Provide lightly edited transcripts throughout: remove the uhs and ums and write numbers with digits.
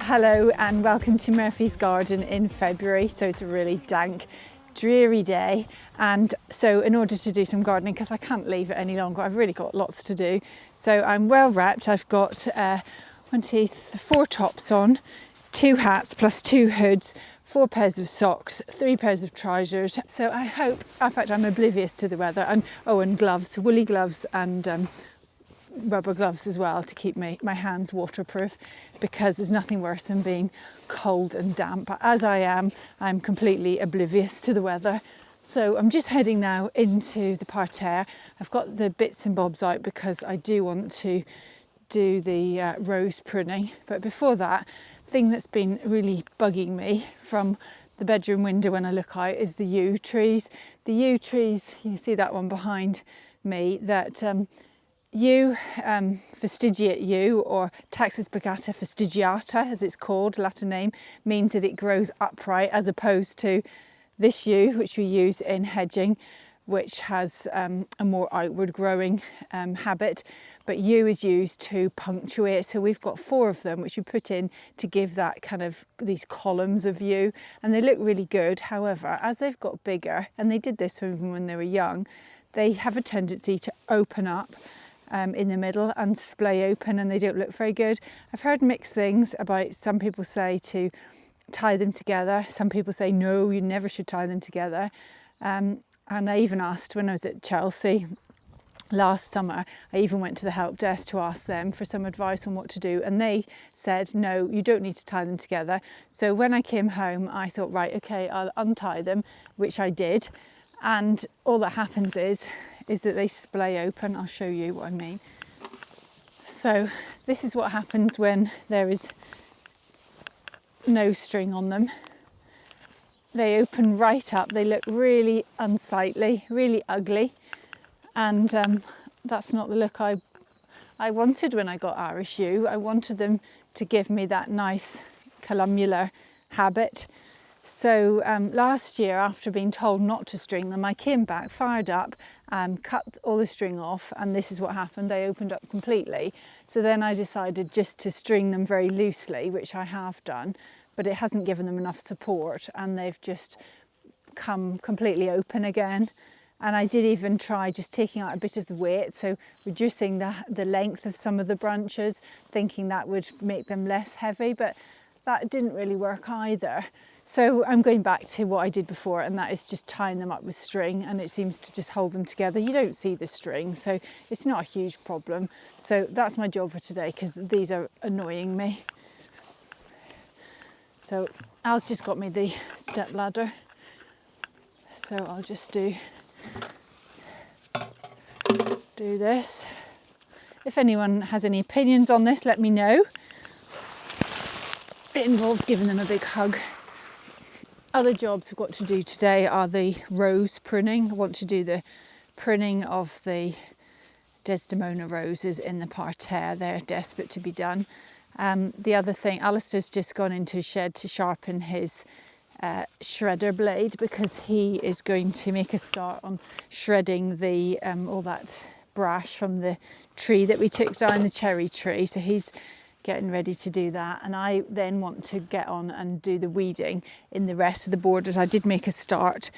Hello and welcome to Murphy's Garden in February. So it's a really dank, dreary day, and so in order to do some gardening, because I can't leave it any longer, I've really got lots to do. So I'm well wrapped. I've got 4 tops on, 2 hats plus 2 hoods, 4 pairs of socks, 3 pairs of trousers. So I hope, in fact I'm oblivious to the weather, and gloves, woolly gloves and rubber gloves as well to keep my hands waterproof, because there's nothing worse than being cold and damp. But as I'm completely oblivious to the weather. So I'm just heading now into the parterre. I've got the bits and bobs out because I do want to do the rose pruning. But before that, the thing that's been really bugging me from the bedroom window when I look out is the yew trees. The yew trees, you can see that one behind me, that yew, fastigiate yew, or Taxus baccata fastigiata as it's called, Latin name, means that it grows upright, as opposed to this yew which we use in hedging, which has a more outward growing habit. But yew is used to punctuate, so we've got 4 of them which we put in to give that kind of these columns of yew, and they look really good. However, as they've got bigger, and they did this when they were young, they have a tendency to open up in the middle and splay open, and they don't look very good. I've heard mixed things about, some people say to tie them together, some people say no, you never should tie them together, and I even asked when I was at Chelsea last summer, I even went to the help desk to ask them for some advice on what to do, and they said no, you don't need to tie them together. So when I came home I thought, right, okay, I'll untie them, which I did, and all that happens is that they splay open. I'll show you what I mean. So this is what happens when there is no string on them. They open right up, they look really unsightly, really ugly, and that's not the look I wanted when I got Irish yew. I wanted them to give me that nice columnar habit. So last year, after being told not to string them, I came back, fired up, cut all the string off, and this is what happened. They opened up completely. So then I decided just to string them very loosely, which I have done, but it hasn't given them enough support, and they've just come completely open again. And I did even try just taking out a bit of the weight, so reducing the length of some of the branches, thinking that would make them less heavy, but that didn't really work either. So I'm going back to what I did before, and that is just tying them up with string, and it seems to just hold them together. You don't see the string, so it's not a huge problem. So that's my job for today, because these are annoying me. So Al's just got me the step ladder, so I'll just do this. If anyone has any opinions on this, let me know. It involves giving them a big hug. Other jobs we've got to do today are the rose pruning. I want to do the pruning of the Desdemona roses in the parterre. They're desperate to be done. The other thing, Alistair's just gone into his shed to sharpen his shredder blade, because he is going to make a start on shredding the all that brash from the tree that we took down, the cherry tree. So he's getting ready to do that, and I then want to get on and do the weeding in the rest of the borders. I did make a start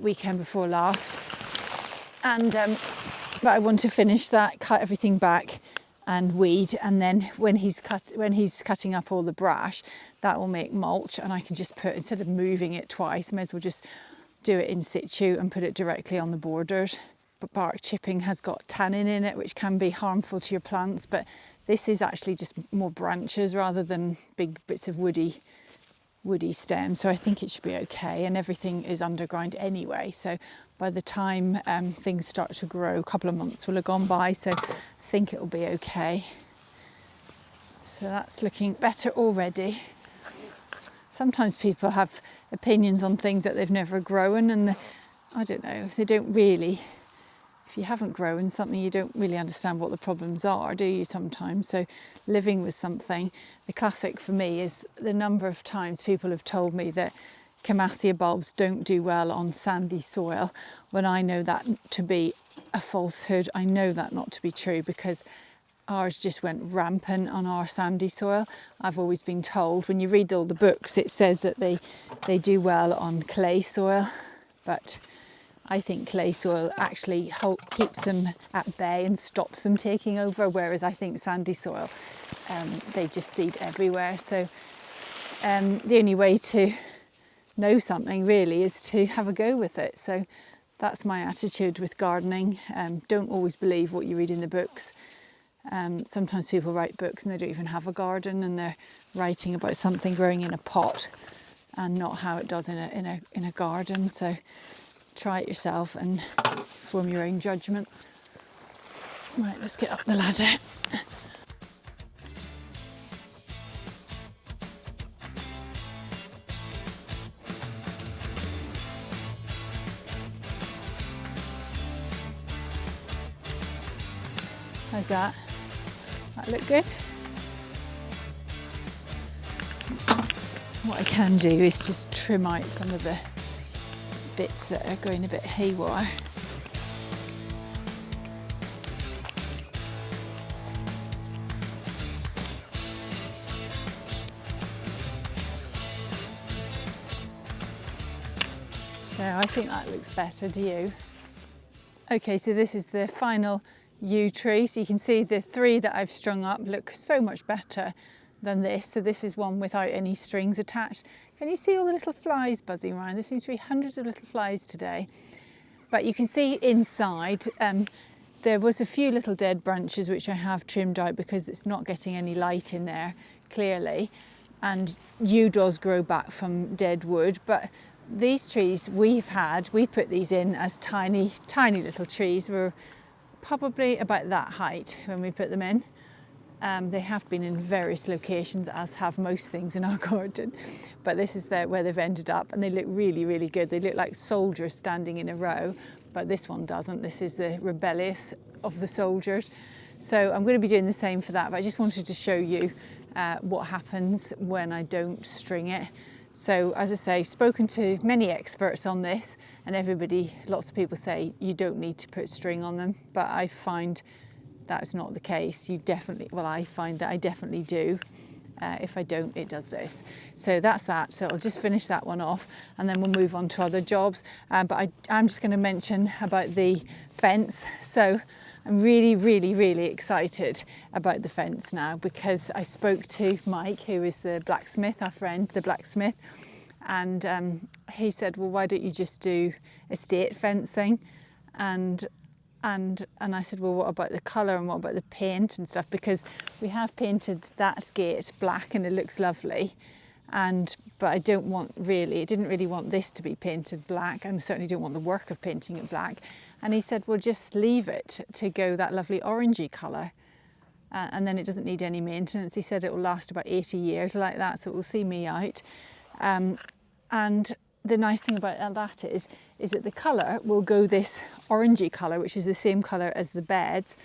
weekend before last, and but I want to finish that, cut everything back and weed, and then when he's cutting up all the brash, that will make mulch, and I can just put, instead of moving it twice, I may as well just do it in situ and put it directly on the borders. But bark chipping has got tannin in it, which can be harmful to your plants, but this is actually just more branches rather than big bits of woody stems, so I think it should be okay, and everything is underground anyway, so by the time things start to grow, a couple of months will have gone by, so I think it'll be okay. So that's looking better already. Sometimes people have opinions on things that they've never grown, and I don't know, they don't really, if you haven't grown something, you don't really understand what the problems are, do you, sometimes? So living with something, the classic for me is the number of times people have told me that Clematis bulbs don't do well on sandy soil, when I know that to be a falsehood. I know that not to be true, because ours just went rampant on our sandy soil. I've always been told, when you read all the books, it says that they do well on clay soil, but I think clay soil actually keeps them at bay and stops them taking over, whereas I think sandy soil, they just seed everywhere. So the only way to know something really is to have a go with it. So that's my attitude with gardening. Don't always believe what you read in the books. Sometimes people write books and they don't even have a garden, and they're writing about something growing in a pot and not how it does in a garden. So try it yourself and form your own judgment. Right, let's get up the ladder. How's that? That look good? What I can do is just trim out some of the bits that are going a bit haywire. There, I think that looks better, do you? Okay, so this is the final yew tree. So you can see the 3 that I've strung up look so much better than this. So this is one without any strings attached. Can you see all the little flies buzzing around? There seems to be hundreds of little flies today. But you can see inside, there was a few little dead branches which I have trimmed out because it's not getting any light in there, clearly. And yew does grow back from dead wood, but these trees we put these in as tiny, tiny little trees. Were probably about that height when we put them in. They have been in various locations, as have most things in our garden, but this is where they've ended up, and they look really, really good. They look like soldiers standing in a row, but this one doesn't. This is the rebellious of the soldiers. So I'm going to be doing the same for that, but I just wanted to show you what happens when I don't string it. So as I say, I've spoken to many experts on this, and lots of people say you don't need to put string on them, but I find that's not the case. I find that I definitely do. If I don't, it does this. So that's that. So I'll just finish that one off and then we'll move on to other jobs. But I'm just going to mention about the fence. So I'm really, really, really excited about the fence now, because I spoke to Mike, who is the blacksmith, our friend, the blacksmith, and he said, well, why don't you just do estate fencing? And I said, well, what about the colour and what about the paint and stuff? Because we have painted that gate black and it looks lovely. But I didn't really want this to be painted black, and certainly don't want the work of painting it black. And he said, well, just leave it to go that lovely orangey colour. And then it doesn't need any maintenance. He said it will last about 80 years like that, so it will see me out. And the nice thing about that is that the colour will go this orangey colour, which is the same colour as the beds,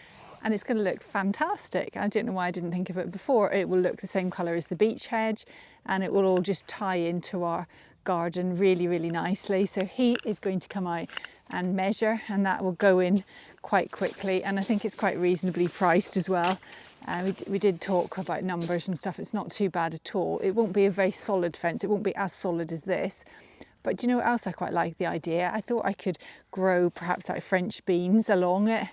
and it's going to look fantastic. I don't know why I didn't think of it before. It will look the same colour as the beech hedge, and it will all just tie into our garden really, really nicely. So he is going to come out and measure, and that will go in quite quickly, and I think it's quite reasonably priced as well. We did talk about numbers and stuff. It's not too bad at all. It won't be a very solid fence. It won't be as solid as this. But do you know what else I quite like the idea? I thought I could grow perhaps like French beans along it,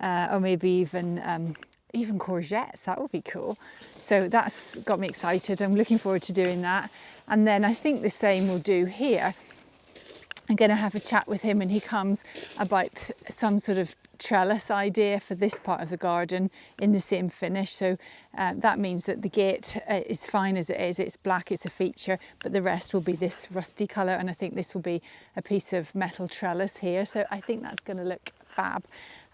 or maybe even courgettes. That would be cool. So that's got me excited. I'm looking forward to doing that. And then I think the same will do here. I'm going to have a chat with him when he comes about some sort of trellis idea for this part of the garden in the same finish. So that means that the gate is fine as it is. It's black, it's a feature, but the rest will be this rusty colour, and I think this will be a piece of metal trellis here. So I think that's going to look fab.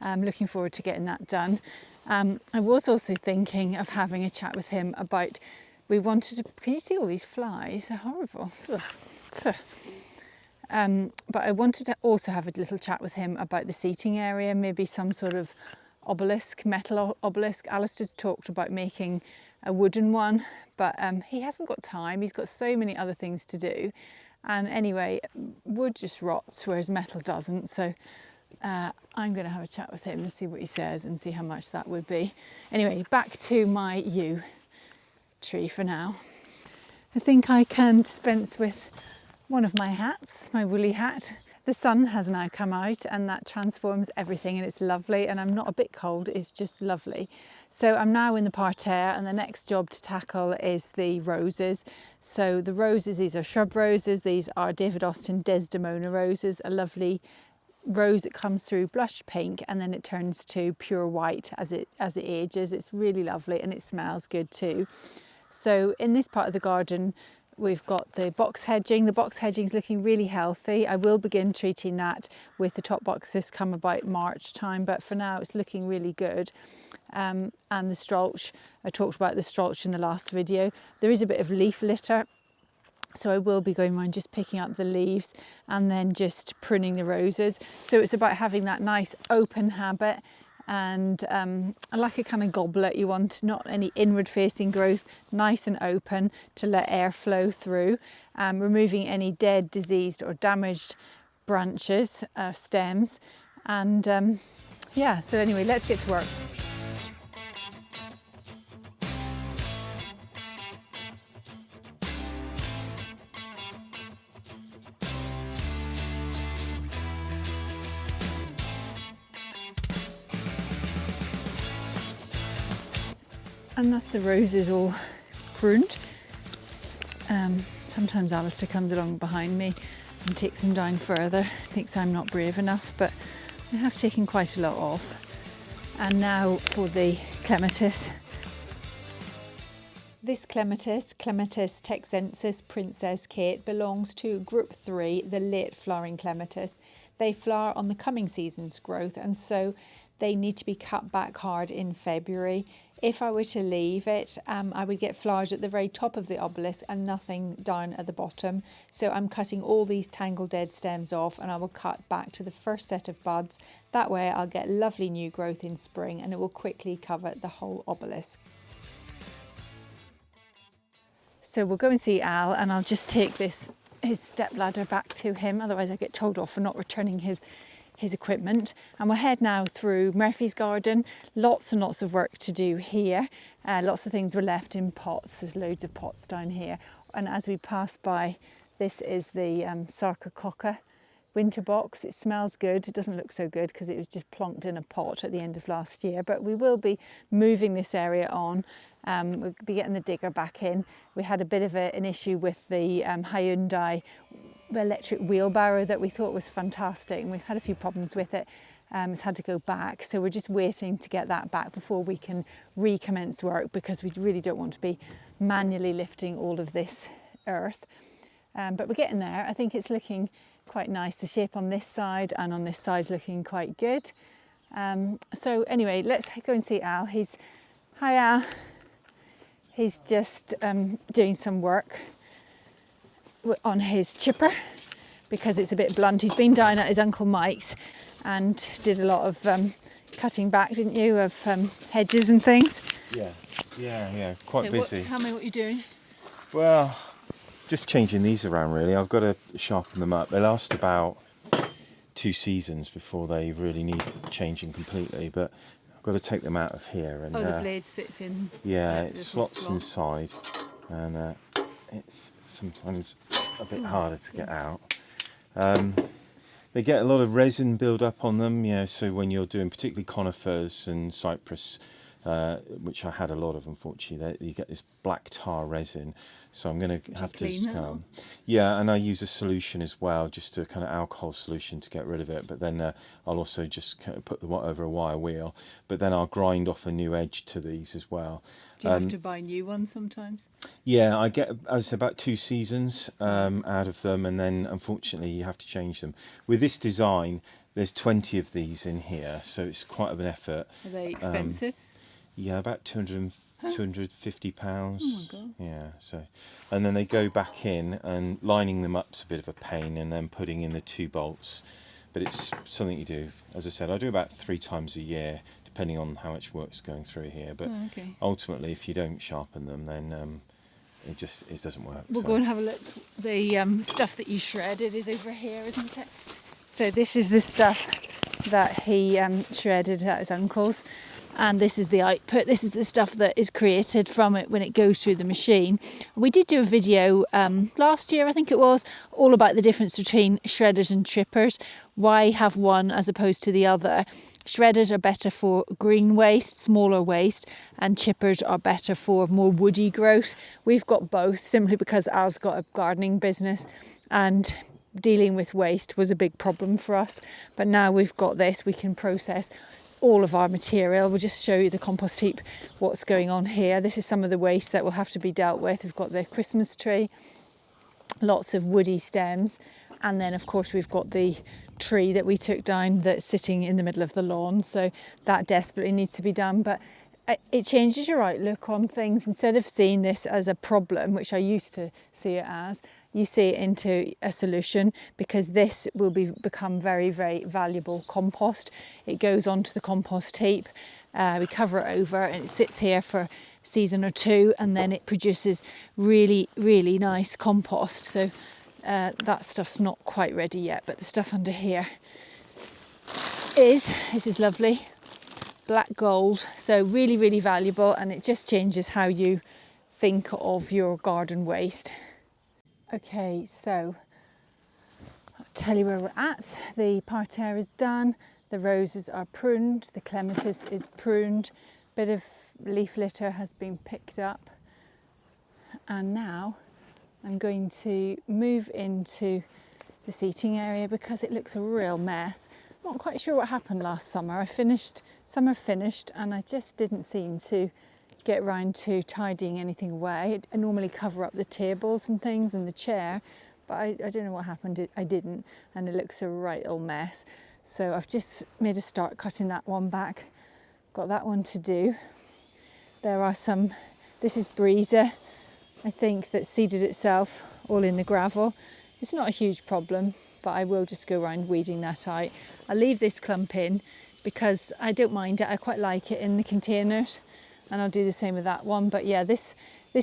I'm looking forward to getting that done. I was also thinking of having a chat with him about, can you see all these flies? They're horrible. But I wanted to also have a little chat with him about the seating area, maybe some sort of obelisk, metal obelisk. Alistair's talked about making a wooden one, but he hasn't got time. He's got so many other things to do. And anyway, wood just rots, whereas metal doesn't. So I'm going to have a chat with him and see what he says and see how much that would be. Anyway, back to my yew tree for now. I think I can dispense with one of my hats, my woolly hat. The sun has now come out and that transforms everything and it's lovely, and I'm not a bit cold, it's just lovely. So I'm now in the parterre and the next job to tackle is the roses. So the roses, these are shrub roses, these are David Austin Desdemona roses, a lovely rose that comes through blush pink and then it turns to pure white as it ages. It's really lovely and it smells good too. So in this part of the garden we've got the box hedging. The box hedging is looking really healthy. I will begin treating that with the top boxes come about March time, but for now it's looking really good. And the strolch, I talked about the strolch in the last video. There is a bit of leaf litter, so I will be going around just picking up the leaves and then just pruning the roses. So it's about having that nice open habit, and like a kind of goblet, you want not any inward facing growth, nice and open to let air flow through, removing any dead, diseased or damaged branches, stems, and yeah, so anyway, let's get to work. And that's the roses all pruned. Sometimes Alistair comes along behind me and takes them down further, thinks I'm not brave enough, but I have taken quite a lot off. And now for the Clematis. This Clematis, Clematis texensis Princess Kate, belongs to group 3, the late flowering Clematis. They flower on the coming season's growth, and so they need to be cut back hard in February. If I were to leave it, I would get flowers at the very top of the obelisk and nothing down at the bottom. So I'm cutting all these tangled dead stems off, and I will cut back to the first set of buds. That way I'll get lovely new growth in spring and it will quickly cover the whole obelisk. So we'll go and see Al, and I'll just take his step ladder back to him, otherwise I get told off for not returning his equipment. And we'll head now through Murphy's garden. Lots and lots of work to do here. Lots of things were left in pots. There's loads of pots down here. And as we pass by, this is the Sarcococca winter box. It smells good. It doesn't look so good because it was just plonked in a pot at the end of last year, but we will be moving this area on. We'll be getting the digger back in. We had a bit of an issue with the Hyundai electric wheelbarrow that we thought was fantastic, and we've had a few problems with it. It's had to go back, so we're just waiting to get that back before we can recommence work, because we really don't want to be manually lifting all of this earth. But we're getting there. I think it's looking quite nice. The shape on this side and on this side is looking quite good. So anyway, let's go and see Al. Hi Al. He's just doing some work on his chipper because it's a bit blunt. He's been down at his Uncle Mike's and did a lot of cutting back, didn't you, of hedges and things? Yeah, quite busy. Tell me what you're doing. Well, just changing these around really. I've got to sharpen them up. They last about 2 seasons before they really need changing completely, but I've got to take them out of here. And the blade sits in. Yeah, it slots inside, and it's sometimes a bit harder to get out. They get a lot of resin build up on them, so when you're doing particularly conifers and cypress, which I had a lot of, unfortunately, you get this black tar resin. So I'm going to have to yeah, and I use a solution as well, just a kind of alcohol solution to get rid of it, but then I'll also just kind of put them over a wire wheel, but then I'll grind off a new edge to these as well. Do you have to buy new ones sometimes? Yeah, I get, as about 2 seasons out of them, and then unfortunately you have to change them. With this design, there's 20 of these in here, so it's quite an effort. Are they expensive? Yeah, about £250. Oh my God. Yeah, so, and then they go back in, and lining them up's a bit of a pain, and then putting in the 2 bolts. But it's something you do. As I said, I do about 3 times a year, depending on how much work's going through here. But ultimately, if you don't sharpen them, then it doesn't work. We'll go and have a look. The stuff that you shredded is over here, isn't it? So this is the stuff that he shredded at his uncle's. And this is the output. This is the stuff that is created from it when it goes through the machine. We did do a video last year, I think it was, all about the difference between shredders and chippers. Why have one as opposed to the other? Shredders are better for green waste, smaller waste, and chippers are better for more woody growth. We've got both simply because Al's got a gardening business and dealing with waste was a big problem for us. But now we've got this, we can process all of our material. We'll just show you the compost heap, what's going on here. This is some of the waste that will have to be dealt with. We've got the Christmas tree, lots of woody stems, and then of course we've got the tree that we took down that's sitting in the middle of the lawn, so that desperately needs to be done. But it changes your outlook on things. Instead of seeing this as a problem, which I used to see it as, you see it into a solution, because this will become very, very valuable compost. It goes onto the compost heap, we cover it over and it sits here for a season or two, and then it produces really, really nice compost. So that stuff's not quite ready yet, but the stuff under here this is lovely, black gold. So really, really valuable, and it just changes how you think of your garden waste. Okay, so I'll tell you where we're at. The parterre is done, the roses are pruned, the clematis is pruned, bit of leaf litter has been picked up, and now I'm going to move into the seating area because it looks a real mess. Not quite sure what happened last summer. Summer finished and I just didn't seem to get round to tidying anything away. I normally cover up the tables and things and the chair, but I don't know what happened. I didn't, and it looks a right old mess. So I've just made a start cutting that one back. Got that one to do. There are some, this is Breezer, I think, that seeded itself all in the gravel. It's not a huge problem, but I will just go around weeding that out. I'll leave this clump in because I don't mind it. I quite like it in the containers. And I'll do the same with that one. But yeah, this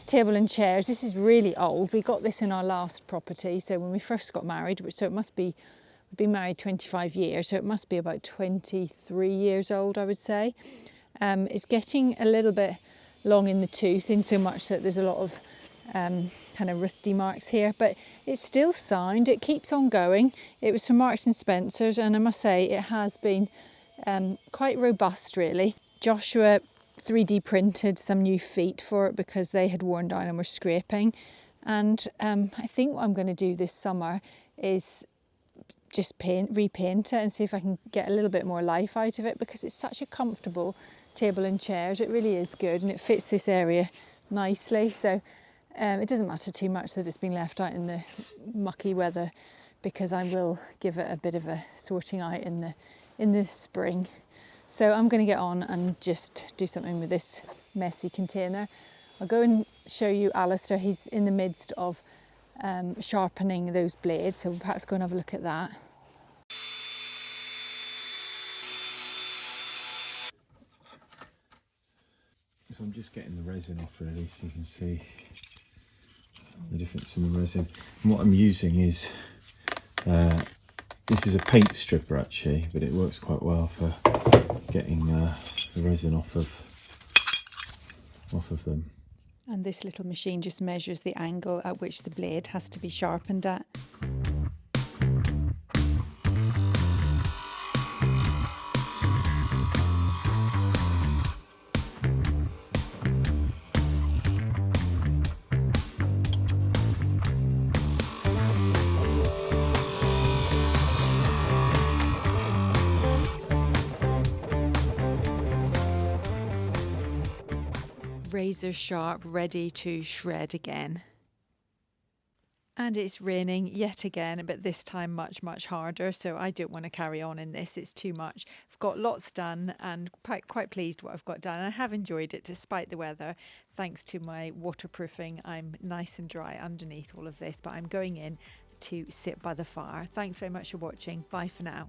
table and chairs, this is really old. We got this in our last property. So when we first got married, so it must be, we've been married 25 years. So it must be about 23 years old, I would say. It's getting a little bit long in the tooth, in so much that there's a lot of kind of rusty marks here, but it's still sound. It keeps on going. It was from Marks and Spencer's, and I must say it has been quite robust, really. Joshua 3D printed some new feet for it because they had worn down and were scraping, and I think what I'm going to do this summer is just repaint it and see if I can get a little bit more life out of it, because it's such a comfortable table and chairs. It really is good, and it fits this area nicely. So it doesn't matter too much that it's been left out in the mucky weather, because I will give it a bit of a sorting out in the spring. So I'm going to get on and just do something with this messy container. I'll go and show you Alistair. He's in the midst of sharpening those blades, so we'll perhaps go and have a look at that. So I'm just getting the resin off, really, so you can see the difference in the resin. And what I'm using is this is a paint stripper actually, but it works quite well for getting the resin off of them. And this little machine just measures the angle at which the blade has to be sharpened at. Razor sharp, ready to shred again. And it's raining yet again, but this time much, much harder. So I don't want to carry on in this. It's too much. I've got lots done and quite pleased what I've got done. I have enjoyed it despite the weather. Thanks to my waterproofing, I'm nice and dry underneath all of this, but I'm going in to sit by the fire. Thanks very much for watching. Bye for now.